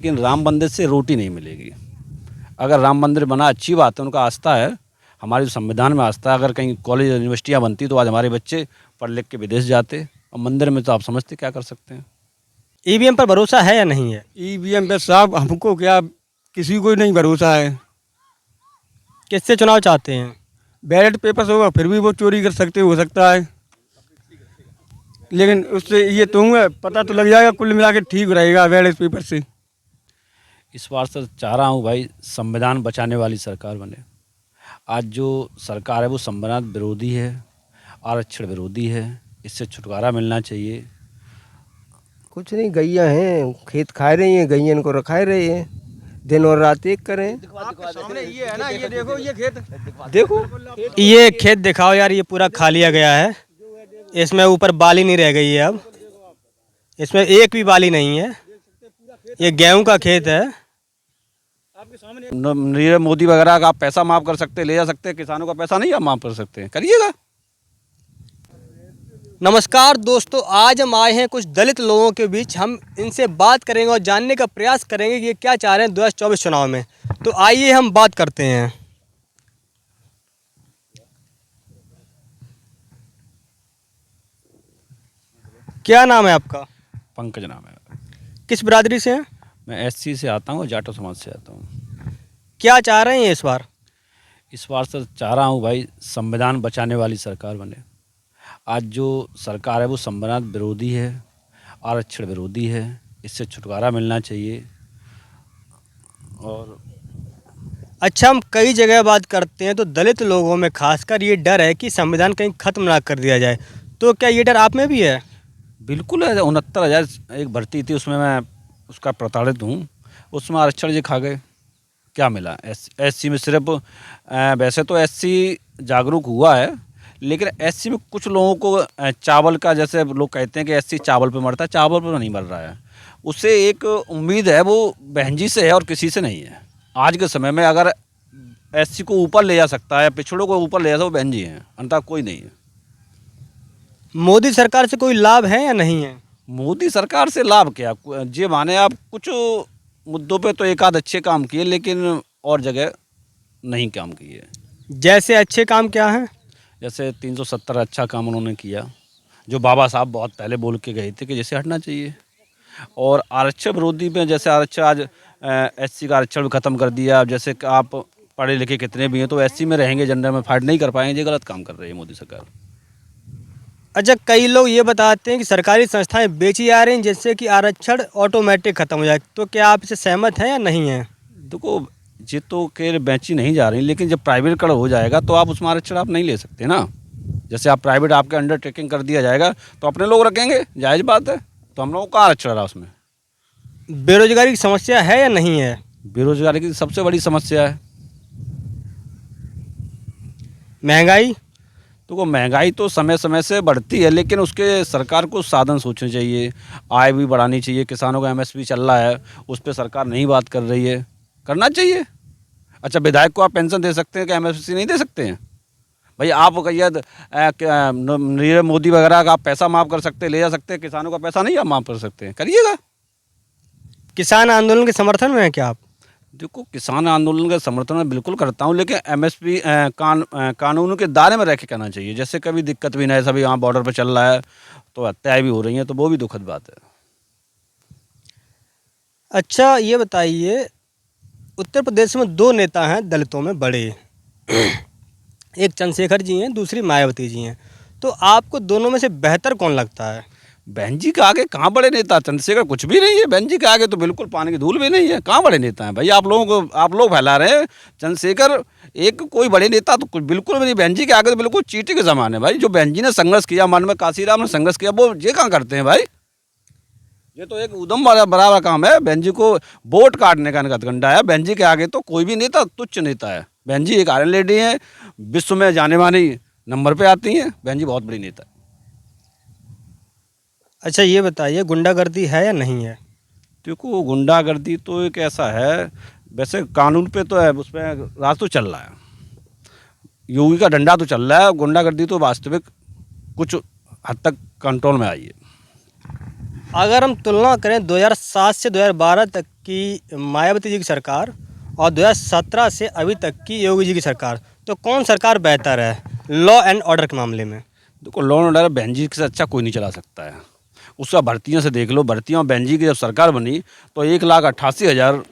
लेकिन राम मंदिर से रोटी नहीं मिलेगी। अगर राम मंदिर बना अच्छी बात है, उनका आस्था है, हमारे संविधान में आस्था है। अगर कहीं कॉलेज यूनिवर्सिटियाँ बनती तो आज हमारे बच्चे पढ़ लिख के विदेश जाते, और मंदिर में तो आप समझते क्या कर सकते हैं। ईवीएम पर भरोसा है या नहीं है? ईवीएम पे साहब हमको क्या, किसी को नहीं भरोसा है। किससे चुनाव चाहते हैं? बैलेट पेपर्स होगा फिर भी वो चोरी कर सकते हो सकता है, लेकिन उससे ये तो है पता तो लग जाएगा, कुल मिला के ठीक रहेगा बैलेट पेपर से। इस बार से चाह रहा हूँ भाई, संविधान बचाने वाली सरकार बने। आज जो सरकार है वो संविधान विरोधी है, आरक्षण विरोधी है, इससे छुटकारा मिलना चाहिए। कुछ नहीं, गैया हैं, खेत खा रही हैं, गैया इनको रखा रहे हैं, दिन और रात एक करें। सामने ये है ना, ये देखो ये खेत, देखो ये खेत दिखाओ यार, ये पूरा खा लिया गया है। इसमें ऊपर बाली नहीं रह गई है, अब इसमें एक भी बाली नहीं है। ये गेहूं का खेत है। नरेंद्र मोदी वगैरह का आप पैसा माफ़ कर सकते, ले जा सकते, किसानों का पैसा नहीं आप माफ़ कर सकते, करिएगा। नमस्कार दोस्तों, आज हम आए हैं कुछ दलित लोगों के बीच। हम इनसे बात करेंगे और जानने का प्रयास करेंगे कि ये क्या चाह रहे हैं 2024 चुनाव में। तो आइए हम बात करते हैं। क्या नाम है आपका? पंकज नाम है। किस बिरादरी से हैं? मैं एससी से आता हूँ, जाटो समाज से आता हूँ। क्या चाह रहे हैं इस बार? इस बार से चाह रहा हूँ भाई, संविधान बचाने वाली सरकार बने। आज जो सरकार है वो संविधान विरोधी है, आरक्षण विरोधी है, इससे छुटकारा मिलना चाहिए। और अच्छा, हम कई जगह बात करते हैं तो दलित लोगों में खासकर ये डर है कि संविधान कहीं ख़त्म ना कर दिया जाए। तो क्या ये डर आप में भी है? बिल्कुल है। 69,000 एक भर्ती थी, उसमें मैं उसका प्रताड़ित हूँ। उसमें आरक्षण जी खा गए, क्या मिला? एससी में सिर्फ वैसे तो एससी जागरूक हुआ है, लेकिन एससी में कुछ लोगों को चावल का, जैसे लोग कहते हैं कि एससी चावल पे मरता है, चावल पे नहीं मर रहा है। उससे एक उम्मीद है, वो बहन जी से है और किसी से नहीं है। आज के समय में अगर एससी को ऊपर ले जा सकता है, पिछड़ों को ऊपर ले जा सकता है, वो बहन जी हैं, अन्यथा कोई नहीं है। मोदी सरकार से कोई लाभ है या नहीं है? मोदी सरकार से लाभ क्या, ये माने आप कुछ मुद्दों पे तो एक आध अच्छे काम किए, लेकिन और जगह नहीं काम किए। जैसे अच्छे काम क्या हैं? जैसे 370 अच्छा काम उन्होंने किया, जो बाबा साहब बहुत पहले बोल के गए थे कि जैसे हटना चाहिए। और आरक्षण विरोधी में जैसे आरक्षण आज एससी का आरक्षण भी ख़त्म कर दिया। जैसे कि आप पढ़े लिखे कितने भी हैं तो एससी में रहेंगे, जनरल में फाइट नहीं कर पाएंगे। ये गलत काम कर रही है मोदी सरकार। अच्छा, कई लोग ये बताते हैं कि सरकारी संस्थाएं बेची जा रही हैं जिससे कि आरक्षण ऑटोमेटिक ख़त्म हो जाए। तो क्या आप इससे सहमत हैं या नहीं हैं? देखो, ये तो के बेची नहीं जा रही, लेकिन जब प्राइवेट हो जाएगा तो आप उसमें आरक्षण आप नहीं ले सकते ना। जैसे आप प्राइवेट आपके अंडरटेकिंग कर दिया जाएगा तो अपने लोग रखेंगे, जायज़ बात है। तो हम लोगों का आरक्षण रहा उसमें। बेरोजगारी की समस्या है या नहीं है? बेरोजगारी की सबसे बड़ी समस्या है। महंगाई? तो महंगाई तो समय समय से बढ़ती है, लेकिन उसके सरकार को साधन सोचने चाहिए, आय भी बढ़ानी चाहिए। किसानों का एमएसपी चल रहा है, उस पर सरकार नहीं बात कर रही है, करना चाहिए। अच्छा, विधायक को आप पेंशन दे सकते हैं, क्या एमएसपी नहीं दे सकते हैं? भाई आप कहिए नरेंद्र मोदी वगैरह का आप पैसा माफ़ कर सकते, ले जा सकते, किसानों का पैसा नहीं आप माफ़ कर सकते हैं, करिएगा। किसान आंदोलन के समर्थन में है क्या आप? देखो, किसान आंदोलन के समर्थन में बिल्कुल करता हूँ, लेकिन एमएसपी कानून के दायरे में रह के कहना चाहिए। जैसे कभी दिक्कत भी नहीं, सभी यहाँ बॉर्डर पर चल रहा है तो हत्याएं भी हो रही हैं, तो वो भी दुखद बात है। अच्छा, ये बताइए, उत्तर प्रदेश में दो नेता हैं दलितों में बड़े। एक चंद्रशेखर जी हैं, दूसरी मायावती जी हैं। तो आपको दोनों में से बेहतर कौन लगता है? बहन जी के आगे कहाँ बड़े नेता? चंद्रशेखर कुछ भी नहीं है, बहन जी के आगे तो बिल्कुल पानी की धूल भी नहीं है। कहाँ बड़े नेता हैं भाई? आप लोग फैला रहे हैं। चंद्रशेखर एक कोई बड़े नेता तो कुछ बिल्कुल भी नहीं। बहन जी के आगे तो बिल्कुल चीटी के समान है भाई। जो बहन जी ने संघर्ष किया, मन में काशीराम ने संघर्ष किया, वो ये कहाँ करते हैं भाई? ये तो एक उदम बराबर काम है। बहन जी को वोट काटने का हथकंडा है। बहन जी के आगे तो कोई भी नेता तुच्छ नेता है। बहन जी एक आयरन लेडी है, विश्व में जाने मानी नंबर पे आती हैं। बहन जी बहुत बड़ी नेता है। अच्छा, ये बताइए, गुंडागर्दी है या नहीं है? देखो, गुंडागर्दी तो एक ऐसा है, वैसे कानून पे तो है, उस पर राज तो चल रहा है, योगी का डंडा तो चल रहा है। गुंडागर्दी तो वास्तविक कुछ हद तक कंट्रोल में आई है। अगर हम तुलना करें 2007 से 2012 तक की मायावती जी की सरकार और 2017 से अभी तक की योगी जी की सरकार, तो कौन सरकार बेहतर है लॉ एंड ऑर्डर के मामले में? देखो लॉ एंड ऑर्डर बहन जी से अच्छा कोई नहीं चला सकता है। उसका भर्तियों से देख लो, भर्तियों बहन जी की जब सरकार बनी तो 1,88,000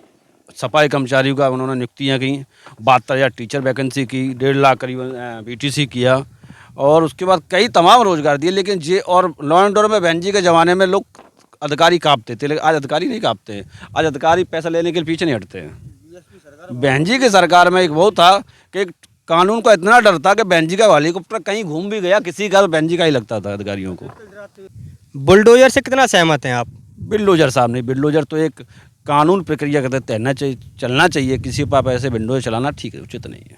सफाई कर्मचारियों का उन्होंने नियुक्तियाँ की, 72,000 टीचर वैकेंसी की, 1.5 लाख करीबन बीटीसी किया और उसके बाद कई तमाम रोजगार दिए। लेकिन ये और लॉ एंड ऑर्डर में बहन जी के ज़माने में लोग अधिकारी काँपते थे, लेकिन आज अधिकारी नहीं काँपते हैं। आज अधिकारी पैसा लेने के लिए पीछे नहीं हटते हैं। बहन जी की सरकार में एक वो था कि कानून का इतना डर था कि बहन जी का हेलीकॉप्टर कहीं घूम भी गया किसी का, तो बहन जी का ही लगता था अधिकारियों को। बुलडोजर से कितना सहमत हैं आप? बिल्डोजर साहब नहीं, बिल्डोजर तो एक कानून प्रक्रिया के तहत तैरना चाहिए, चलना चाहिए। किसी पर ऐसे बिल्डोजर चलाना ठीक है, उचित नहीं है।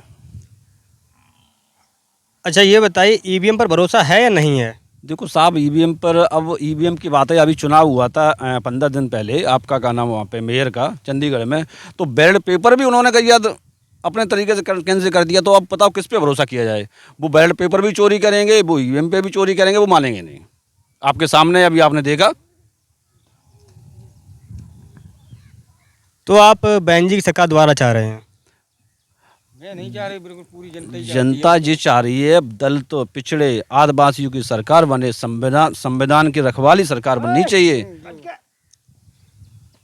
अच्छा ये बताइए, ईवीएम पर भरोसा है या नहीं है? देखो साहब, ईवीएम पर, अब ईवीएम की बात है, अभी चुनाव हुआ था 15 दिन पहले, आपका क्या नाम वहाँ पे मेयर का चंडीगढ़ में, तो बैलेट पेपर भी उन्होंने कहा तो अपने तरीके से कैंसिल कर दिया। तो अब बताओ किस पे भरोसा किया जाए? वो बैलेट पेपर भी चोरी करेंगे, वो ईवीएम पे भी चोरी करेंगे, वो मानेंगे नहीं। आपके सामने अभी आपने देखा। तो आप बहन जी की सरकार दोबारा चाह रहे हैं? मैं नहीं चाह रही, बिल्कुल पूरी जनता जनता जी चाह रही है दलित पिछड़े आदिवासियों की सरकार बने, संविधान की रखवाली सरकार बननी चाहिए।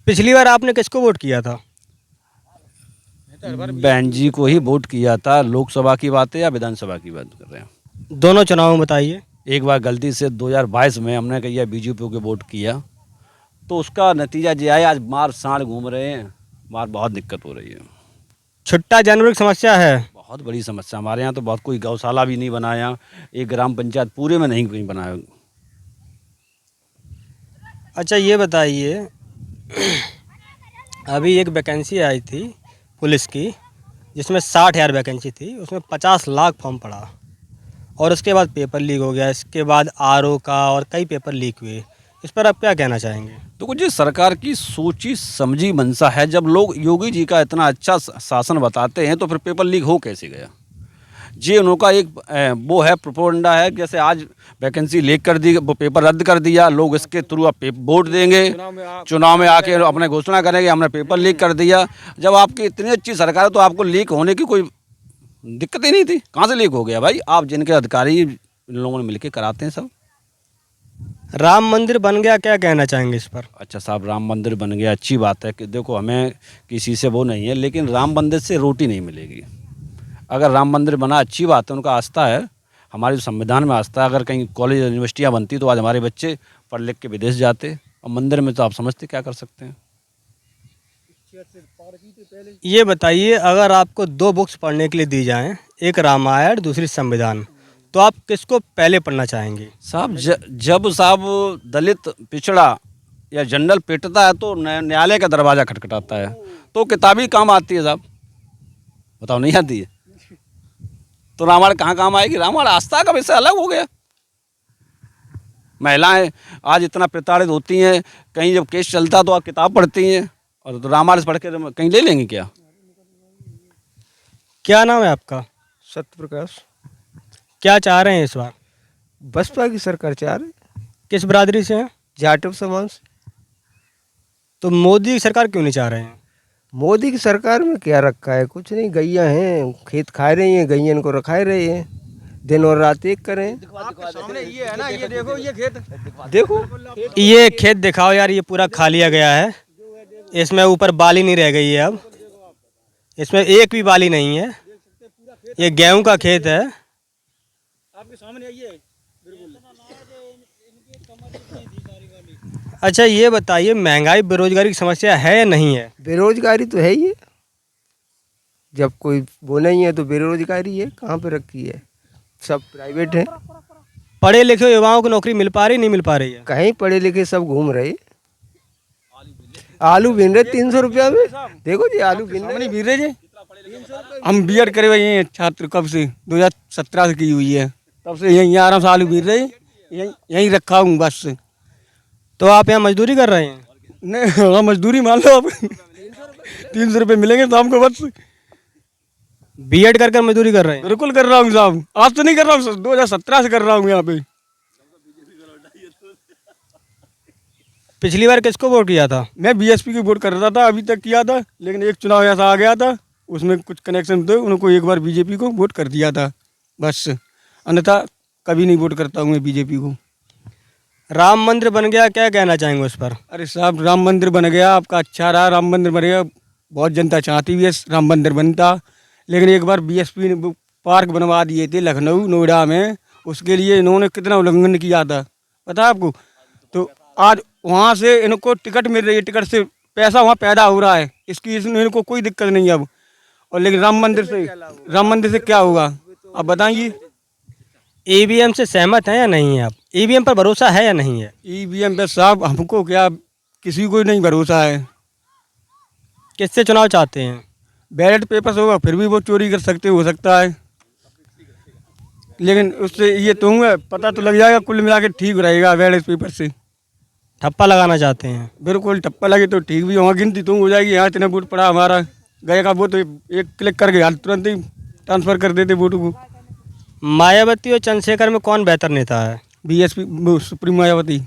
पिछली बार आपने किसको वोट किया था? बहन जी को ही वोट किया था। लोकसभा की बात है या विधानसभा की बात कर रहे हैं? दोनों चुनाव में बताइए। एक बार गलती से 2022 में हमने कहा बीजेपी को वोट किया, तो उसका नतीजा ये आया, आज मार सांड घूम रहे हैं, मार बहुत दिक्कत हो रही है। छुट्टा जानवर की समस्या है। बहुत बड़ी समस्या हमारे यहाँ तो, बहुत, कोई गौशाला भी नहीं बनाया, एक ग्राम पंचायत पूरे में नहीं कहीं बनाया। अच्छा ये बताइए, अभी एक वैकेंसी आई थी पुलिस की जिसमें 60,000 वैकेंसी थी, उसमें 50 लाख फॉर्म पड़ा और उसके बाद पेपर लीक हो गया। इसके बाद आरओ का और कई पेपर लीक हुए। इस पर आप क्या कहना चाहेंगे? तो कुछ सरकार की सोची समझी मंशा है। जब लोग योगी जी का इतना अच्छा शासन बताते हैं तो फिर पेपर लीक हो कैसे गया? ये उनका एक वो है, प्रोपोगंडा है। जैसे आज वैकेंसी लीक कर दी, वो पेपर रद्द कर दिया, लोग इसके थ्रू अब वोट देंगे, चुनाव में आके अपने घोषणा करेंगे हमने पेपर लीक कर दिया। जब आपकी इतनी अच्छी सरकार है तो आपको लीक होने की कोई दिक्कत ही नहीं थी। कहाँ से लीक हो गया भाई? आप जिनके अधिकारी इन लोगों ने मिलके कराते हैं सब। राम मंदिर बन गया, क्या कहना चाहेंगे इस पर? अच्छा साहब, राम मंदिर बन गया, अच्छी बात है कि देखो हमें किसी से वो नहीं है, लेकिन राम मंदिर से रोटी नहीं मिलेगी। अगर राम मंदिर बना अच्छी बात है, उनका आस्था है, हमारे संविधान में आस्था है। अगर कहीं कॉलेज यूनिवर्सिटियाँ बनती तो आज हमारे बच्चे पढ़ लिख के विदेश जाते, और मंदिर में तो आप समझते क्या कर सकते हैं। ये बताइए, अगर आपको 2 बुक्स पढ़ने के लिए दी जाएं, एक रामायण दूसरी संविधान, तो आप किसको पहले पढ़ना चाहेंगे? साहब जब साहब दलित पिछड़ा या जनरल पिटता है तो न्यायालय का दरवाज़ा खटखटाता है, तो किताबी काम आती है साहब, बताओ नहीं आती है? तो रामायण कहाँ काम आएगी? रामायण आस्था का विषय अलग हो गया। महिलाएं आज इतना प्रताड़ित होती हैं, कहीं जब केस चलता तो आप किताब पढ़ती हैं, और तो रामायण पढ़ के कहीं ले लेंगे क्या? क्या नाम है आपका? सत्य प्रकाश। क्या चाह रहे हैं इस बार? बसपा की सरकार चाह रही। किस बिरादरी से हैं? जाटव समाज से। तो मोदी की सरकार क्यों नहीं चाह रहे हैं? मोदी की सरकार में क्या रखा है? कुछ नहीं, गैया हैं, खेत खा रही हैं, गैयन को रखाए रही हैं, दिन और रात एक करें। सामने ये है ना, ये देखो, ये खेत देखो ये खेत दिखाओ यार, ये पूरा खा लिया गया है, इसमें ऊपर बाली नहीं रह गई है। अब इसमें एक भी बाली नहीं है। ये गेहूं का खेत है। आपके सामने ये अच्छा ये बताइए, महंगाई बेरोजगारी की समस्या है या नहीं है? बेरोजगारी तो है ही है। जब कोई वो नहीं है तो बेरोजगारी है। कहाँ पे रखी है? सब प्राइवेट है। पढ़े लिखे युवाओं को नौकरी मिल पा रही, नहीं मिल पा रही है? कहीं पढ़े लिखे सब घूम रहे। आलू बिन रहे 300 रुपया में। देखो जी, आलू बिन रहे। बीर रहे जी, हम बीएड करे हुए हैं छात्र, कब से 2017 से की हुई है, तब से यहीं आराम से आलू बीर रहे, यहीं रखा हूँ बस। तो आप यहाँ मजदूरी कर रहे हैं? नहीं, हाँ मजदूरी मान लो आप। 300 रुपये मिलेंगे तो हमको बस। बीएड कर मजदूरी कर रहे हैं? बिल्कुल कर रहा हूँ साहब, आज तो नहीं कर रहा हूँ, 2017 से कर रहा हूँ यहाँ पे। पिछली बार किसको वोट किया था? मैं बीएसपी की वोट कर रहा था, अभी तक किया था, लेकिन एक चुनाव ऐसा आ गया था, उसमें कुछ कनेक्शन थे, उनको एक बार बीजेपी को वोट कर दिया था बस, अन्यथा कभी नहीं वोट करता हूँ मैं बीजेपी को। राम मंदिर बन गया, क्या कहना चाहेंगे उस पर? अरे साहब, राम मंदिर बन गया, आपका अच्छा रहा, राम मंदिर बन गया, बहुत जनता चाहती भी है राम मंदिर बनता, लेकिन एक बार बीएसपी ने वो पार्क बनवा दिए थे लखनऊ नोएडा में, उसके लिए इन्होंने कितना उल्लंघन किया था पता है आपको। तो आज वहाँ से इनको टिकट मिल रही है, टिकट से पैसा वहाँ पैदा हो रहा है, इनको कोई दिक्कत नहीं है अब। और लेकिन राम मंदिर से क्या होगा आप बताइए। ईवीएम से सहमत हैं या नहीं है आप? ईवीएम पर भरोसा है या नहीं है? ईवीएम पे साहब हमको क्या, किसी को नहीं भरोसा है। किससे चुनाव चाहते हैं? बैलेट पेपर्स होगा फिर भी वो चोरी कर सकते हो सकता है, लेकिन उससे ये तो है पता तो लग जाएगा, कुल मिला के ठीक रहेगा बैलेट पेपर से। ठप्पा लगाना चाहते हैं? बिल्कुल, टप्पा लगे तो ठीक भी होगा, गिनती तो हो जाएगी, यहाँ इतने वोट पड़ा हमारा गए का, वो तो एक क्लिक करके हाल तुरंत ही ट्रांसफ़र कर देते वोट को। मायावती और चंद्रशेखर में कौन बेहतर नेता है? BSP supreme Mayawati.